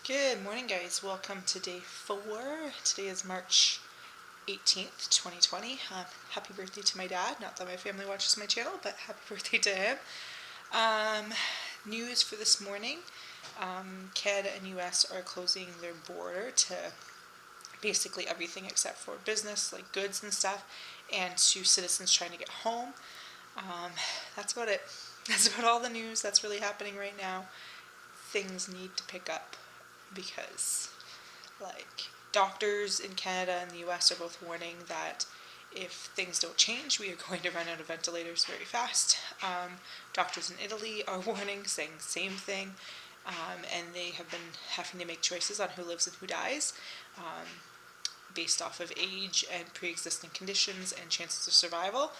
Good morning, guys. Welcome to day 4. Today is March 18th, 2020. Happy birthday to my dad. Not that my family watches my channel, but happy birthday to him. News for this morning. Canada and US are closing their border to basically everything except for business, like goods and stuff, and to citizens trying to get home. That's about it. That's about all the news that's really happening right now. Things need to pick up because doctors in Canada and the US are both warning that if things don't change, we are going to run out of ventilators very fast. Doctors in Italy are warning, saying the same thing, and they have been having to make choices on who lives and who dies based off of age and pre-existing conditions and chances of survival,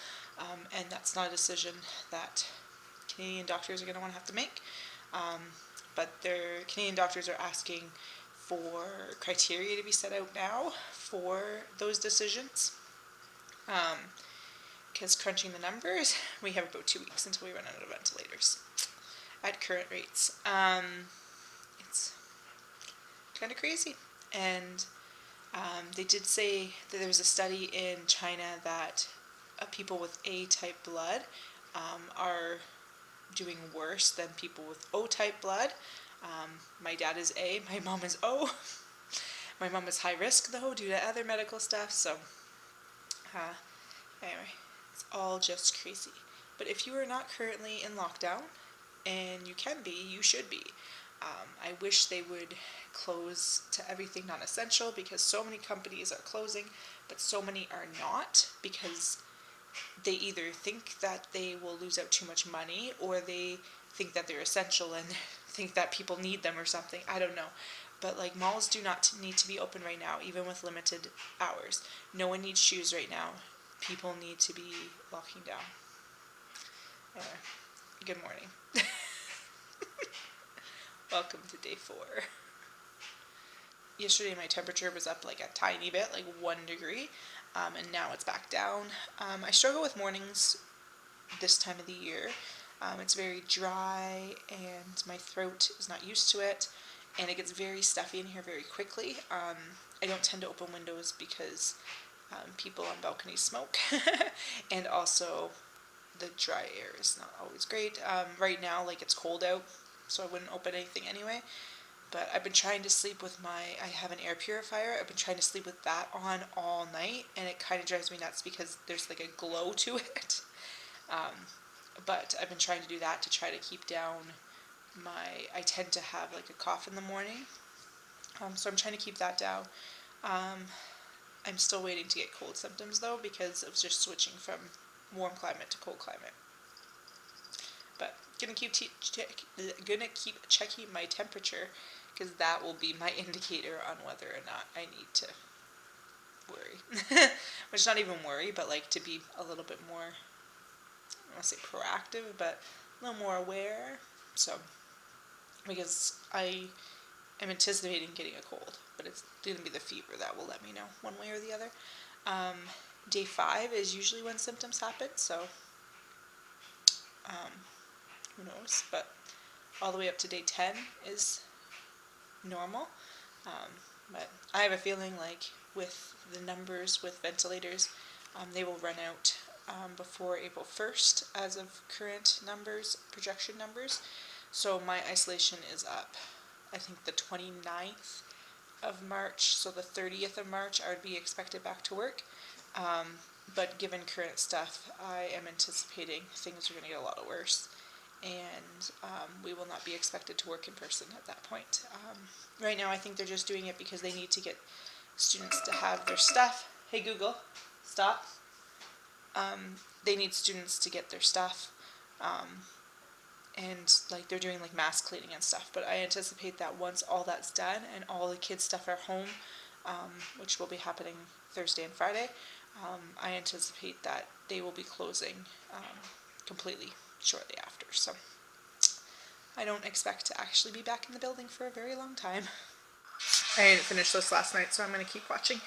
and that's not a decision that Canadian doctors are going to want to have to make. But their Canadian doctors are asking for criteria to be set out now for those decisions. Because crunching the numbers, we have about 2 weeks until we run out of ventilators at current rates. It's kind of crazy. And they did say that there was a study in China that people with A-type blood are doing worse than people with O-type blood. My dad is A, my mom is O. My mom is high risk though due to other medical stuff, so anyway, it's all just crazy. But if you are not currently in lockdown, and you can be, you should be. I wish they would close to everything non-essential because so many companies are closing, but so many are not because they either think that they will lose out too much money or they think that they're essential and think that people need them or something. I don't know. But malls do not need to be open right now, even with limited hours. No one needs shoes right now. People need to be locking down. Anyway, good morning. Welcome to day 4. Yesterday my temperature was up a tiny bit, 1 degree, and now it's back down. I struggle with mornings this time of the year. It's very dry and my throat is not used to it, and it gets very stuffy in here very quickly. I don't tend to open windows because people on balconies smoke, and also the dry air is not always great. Right now, it's cold out, so I wouldn't open anything anyway. But I've been trying to sleep with I have an air purifier. I've been trying to sleep with that on all night, and it kind of drives me nuts because there's a glow to it. But I've been trying to do that to try to keep down I tend to have a cough in the morning. So I'm trying to keep that down. I'm still waiting to get cold symptoms though because of just switching from warm climate to cold climate. But gonna keep checking my temperature because that will be my indicator on whether or not I need to worry. Which not even worry, but to be a little bit more, I don't want to say proactive, but a little more aware. So, because I am anticipating getting a cold, but it's going to be the fever that will let me know one way or the other. Day 5 is usually when symptoms happen, so who knows, but all the way up to day 10 is normal. But I have a feeling with the numbers with ventilators, they will run out before April 1st as of current numbers, projection numbers. So my isolation is up, I think the 29th of March, so the 30th of March I would be expected back to work. But given current stuff, I am anticipating things are going to get a lot worse, and we will not be expected to work in person at that point. Right now I think they're just doing it because they need to get students to have their stuff. Hey Google, stop. They need students to get their stuff, and they're doing mask cleaning and stuff, but I anticipate that once all that's done and all the kids' stuff are home, which will be happening Thursday and Friday, I anticipate that they will be closing completely shortly after. So I don't expect to actually be back in the building for a very long time. I didn't finish this last night, so I'm going to keep watching.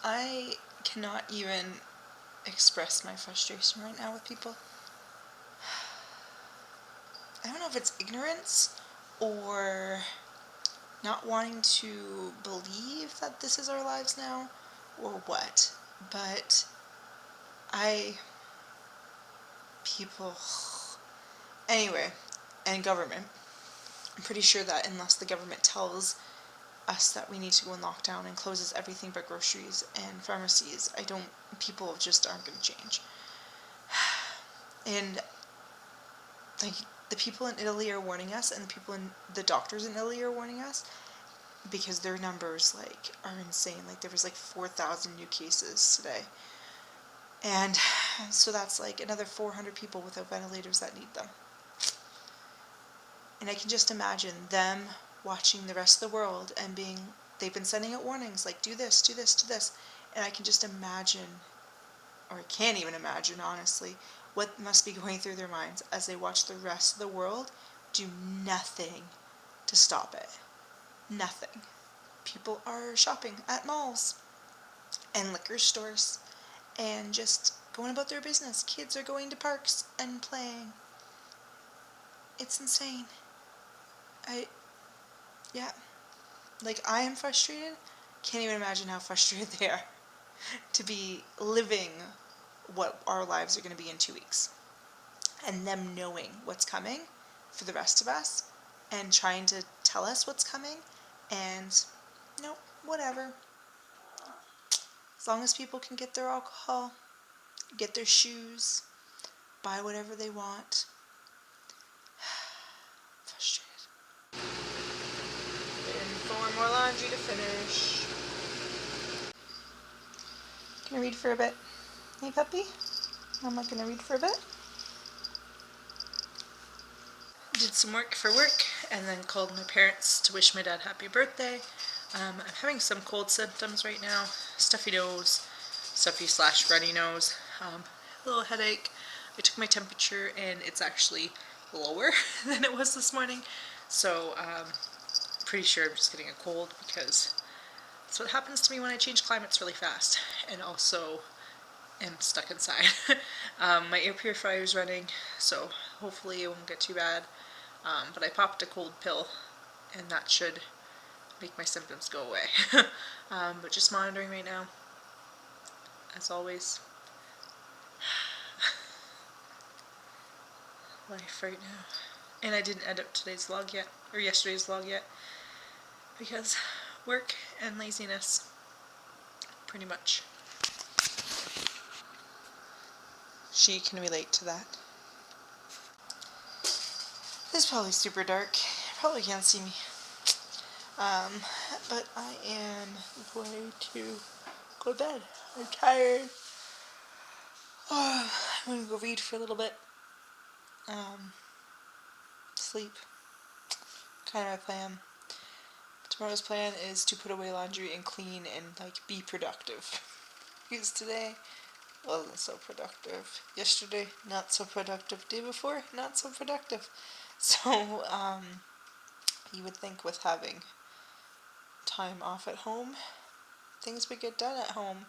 I cannot even express my frustration right now with people. I don't know if it's ignorance or not wanting to believe that this is our lives now, or what. But people, anyway, and government. I'm pretty sure that unless the government tells us that we need to go in lockdown and closes everything but groceries and pharmacies, people just aren't going to change. And like the people in Italy are warning us, and the doctors in Italy are warning us, because their numbers like are insane. Like there was like 4,000 new cases today, and so that's like another 400 people without ventilators that need them. And I can just imagine them watching the rest of the world and they've been sending out warnings like, do this, do this, do this. And I can just imagine, or I can't even imagine, honestly, what must be going through their minds as they watch the rest of the world do nothing to stop it. Nothing. People are shopping at malls and liquor stores and just going about their business. Kids are going to parks and playing. It's insane. Yeah. Like, I am frustrated. Can't even imagine how frustrated they are to be living what our lives are going to be in 2 weeks. And them knowing what's coming for the rest of us and trying to tell us what's coming. And, no, whatever. As long as people can get their alcohol, get their shoes, buy whatever they want. Frustrated. And 4 more laundry to finish. Can I read for a bit? Hey, puppy? I'm not going to read for a bit. Did some work for work and then called my parents to wish my dad happy birthday. I'm having some cold symptoms right now. Stuffy nose, stuffy/runny nose, a little headache. I took my temperature and it's actually lower than it was this morning. So pretty sure I'm just getting a cold because that's what happens to me when I change climates really fast. And also am stuck inside. My air purifier is running, so hopefully it won't get too bad. But I popped a cold pill, and that should make my symptoms go away. But just monitoring right now, as always. Life right now. And I didn't edit today's vlog yet, or yesterday's vlog yet, because work and laziness, pretty much. She can relate to that. This is probably super dark. You probably can't see me. But I am going to go to bed. I'm tired. I'm going to go read for a little bit. Sleep. Kind of my plan. Tomorrow's plan is to put away laundry and clean and like be productive. Because today wasn't so productive. Yesterday, not so productive. Day before, not so productive. So, you would think with having time off at home, things would get done at home.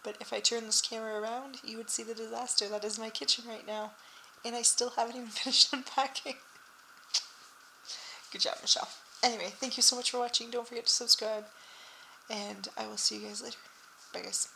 But if I turn this camera around, you would see the disaster that is my kitchen right now. And I still haven't even finished unpacking. Good job, Michelle. Anyway, thank you so much for watching. Don't forget to subscribe. And I will see you guys later. Bye, guys.